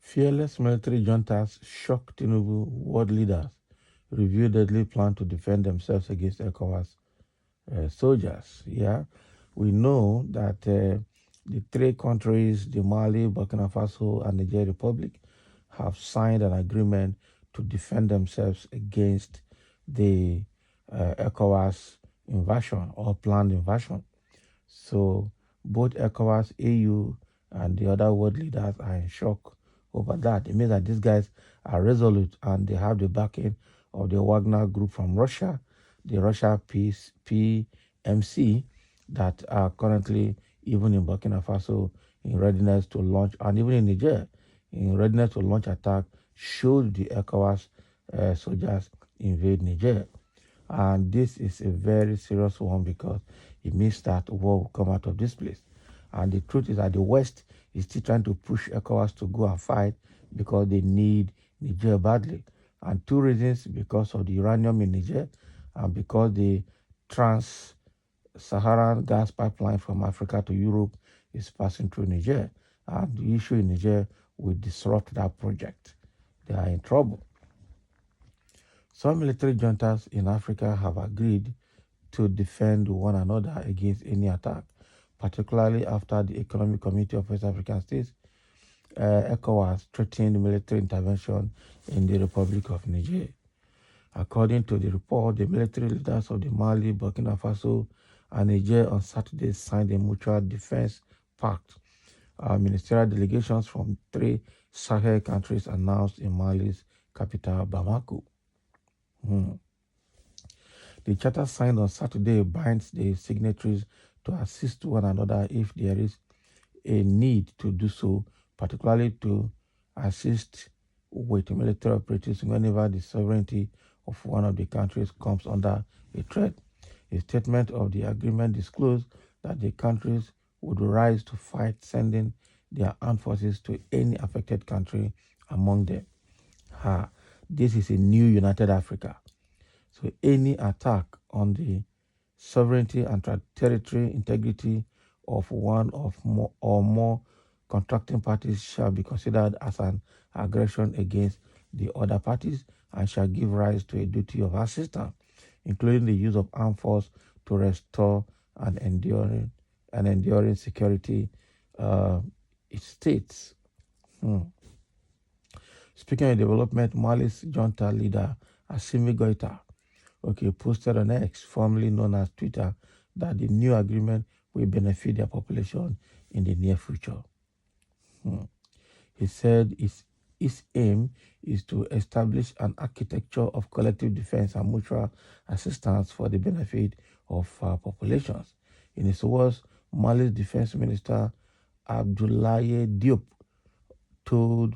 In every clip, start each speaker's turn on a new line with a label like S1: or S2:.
S1: Fearless military juntas shock Tinubu world leaders, review deadly plan to defend themselves against Ecowas soldiers. Yeah, we know that the three countries, the Mali, Burkina Faso, and Niger Republic, have signed an agreement to defend themselves against the Ecowas invasion or planned invasion. So both ECOWAS, AU, and the other world leaders are in shock over that. It means that these guys are resolute and they have the backing of the Wagner group from Russia, the Russia PMC, that are currently even in Burkina Faso in readiness to launch, and even in Niger in readiness to launch attack should the ECOWAS soldiers invade Niger. And this is a very serious one because it means that war will come out of this place. And the truth is that the West is still trying to push ECOWAS to go and fight because they need Niger badly. And two reasons: because of the uranium in Niger and because the Trans-Saharan gas pipeline from Africa to Europe is passing through Niger. And the issue in Niger will disrupt that project. They are in trouble. Some military juntas in Africa have agreed to defend one another against any attack, particularly after the Economic Community of West African States, ECOWAS, threatened military intervention in the Republic of Niger. According to the report, the military leaders of the Mali, Burkina Faso, and Niger on Saturday signed a mutual defense pact. Ministerial delegations from 3 Sahel countries announced in Mali's capital, Bamako. The charter signed on Saturday binds the signatories to assist one another if there is a need to do so, particularly to assist with military operations whenever the sovereignty of one of the countries comes under a threat. A statement of the agreement disclosed that the countries would rise to fight, sending their armed forces to any affected country among them. This is a new United Africa. So any attack on the sovereignty and territory integrity of one of more or more contracting parties shall be considered as an aggression against the other parties and shall give rise to a duty of assistance, including the use of armed force to restore an enduring security. It states. Speaking of development, Mali's junta leader Assimi Goïta posted on X, formerly known as Twitter, that the new agreement will benefit their population in the near future. He said its aim is to establish an architecture of collective defense and mutual assistance for the benefit of populations. In his words, Mali's defense minister Abdoulaye Diop told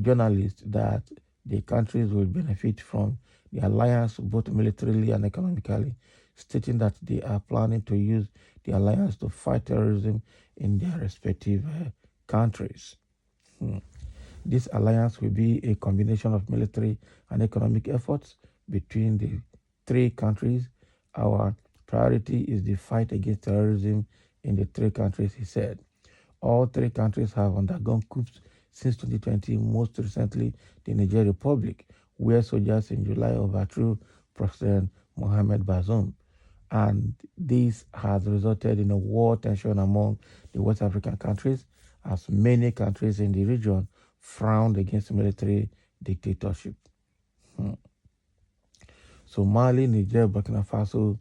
S1: journalists that the countries will benefit from the alliance both militarily and economically, stating that they are planning to use the alliance to fight terrorism in their respective countries. This alliance will be a combination of military and economic efforts between the 3 countries. Our priority is the fight against terrorism in the 3 countries, he said. All 3 countries have undergone coups since 2020, most recently the Niger Republic, where soldiers in July overthrew President Mohamed Bazoum. And this has resulted in a war tension among the West African countries, as many countries in the region frowned against military dictatorship. So Mali, Niger, Burkina Faso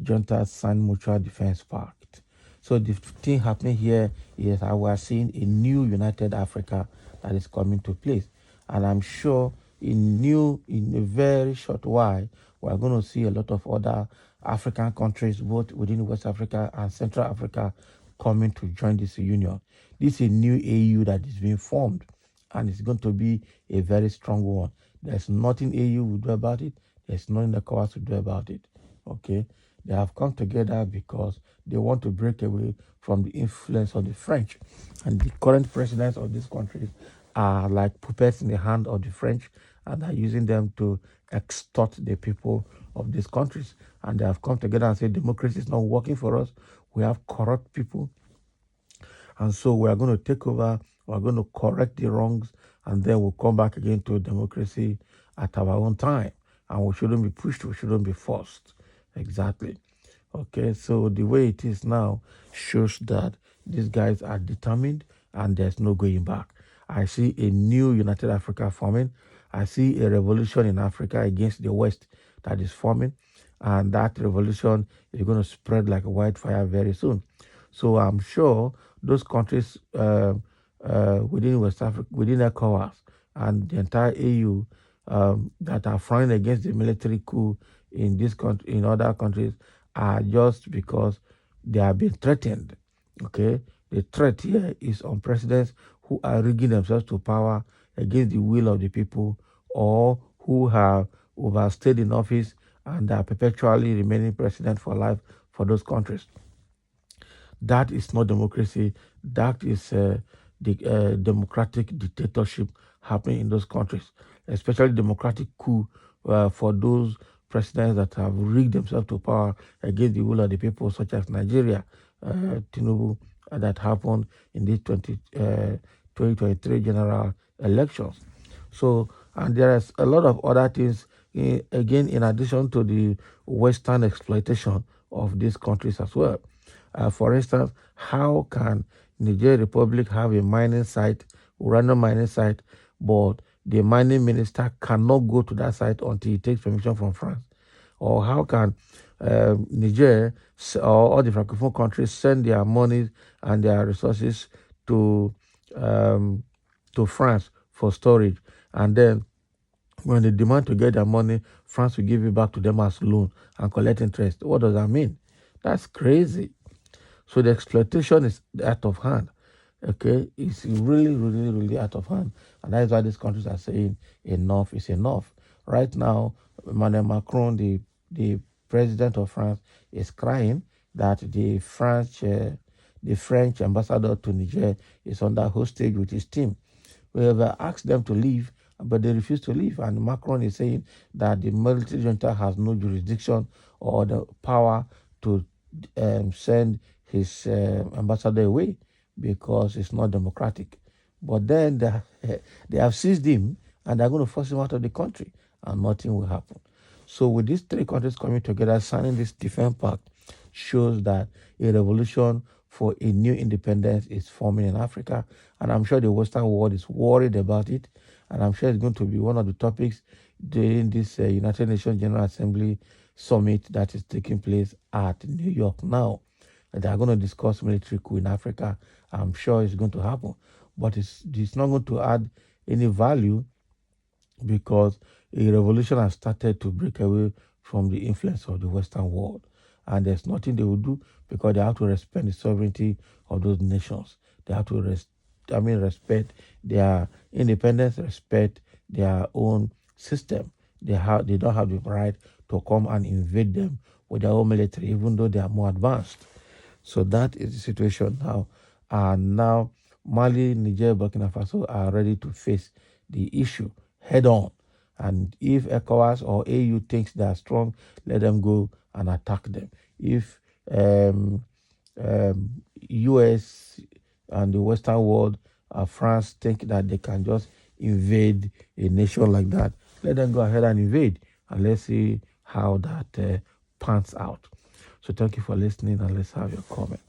S1: juntas signed mutual defense pact. So the thing happening here is that we are seeing a new United Africa that is coming to place. And I'm sure in a very short while, we're going to see a lot of other African countries, both within West Africa and Central Africa, coming to join this union. This is a new AU that is being formed, and it's going to be a very strong one. There's nothing AU will do about it. There's nothing the ECOWAS will do about it. Okay? They have come together because they want to break away from the influence of the French. And the current presidents of these countries are like puppets in the hand of the French, and are using them to extort the people of these countries. And they have come together and said, democracy is not working for us. We have corrupt people. And so we are going to take over, we are going to correct the wrongs, and then we'll come back again to democracy at our own time. And we shouldn't be pushed, we shouldn't be forced. Exactly. Okay, so the way it is now shows that these guys are determined and there's no going back. I see a new United Africa forming. I see a revolution in Africa against the West that is forming, and that revolution is going to spread like a wildfire very soon. So I'm sure those countries within West Africa, within ECOWAS, and the entire AU that are frowning against the military coup in this country, in other countries, are just because they are being threatened. Okay, the threat here is on presidents who are rigging themselves to power against the will of the people, or who have overstayed in office and are perpetually remaining president for life for those countries. That is not democracy. That is the democratic dictatorship happening in those countries, especially democratic coup for those presidents that have rigged themselves to power against the will of the people, such as Nigeria, Tinubu, that happened in the 2023 general elections. So, and there is a lot of other things, again, in addition to the Western exploitation of these countries as well. For instance, how can Niger Republic have a mining site, random mining site, but the mining minister cannot go to that site until he takes permission from France? Or how can Niger or all the Francophone countries send their money and their resources to France for storage, and then when they demand to get their money, France will give it back to them as loan and collect interest? What does that mean? That's crazy. So the exploitation is out of hand. Okay, it's really, really, really out of hand, and that is why these countries are saying enough is enough. Right now, Emmanuel Macron, the president of France, is crying that the French ambassador to Niger is under hostage with his team. We have asked them to leave, but they refuse to leave. And Macron is saying that the military junta has no jurisdiction or the power to send his ambassador away because it's not democratic. But then they have seized him and they're going to force him out of the country, and nothing will happen. So with these three countries coming together, signing this defense pact shows that a revolution for a new independence is forming in Africa. And I'm sure the Western world is worried about it. And I'm sure it's going to be one of the topics during this United Nations General Assembly summit that is taking place at New York now. They are going to discuss military coup in Africa. I'm sure it's going to happen. But it's not going to add any value, because a revolution has started to break away from the influence of the Western world. And there's nothing they will do, because they have to respect the sovereignty of those nations. They have to respect their independence, respect their own system. They don't have the right to come and invade them with their own military, even though they are more advanced. So that is the situation now. And now Mali, Niger, Burkina Faso are ready to face the issue head on. And if ECOWAS or AU thinks they are strong, let them go and attack them. If US and the Western world, France, think that they can just invade a nation like that, let them go ahead and invade. And let's see how that pans out. So thank you for listening, and let's have your comment.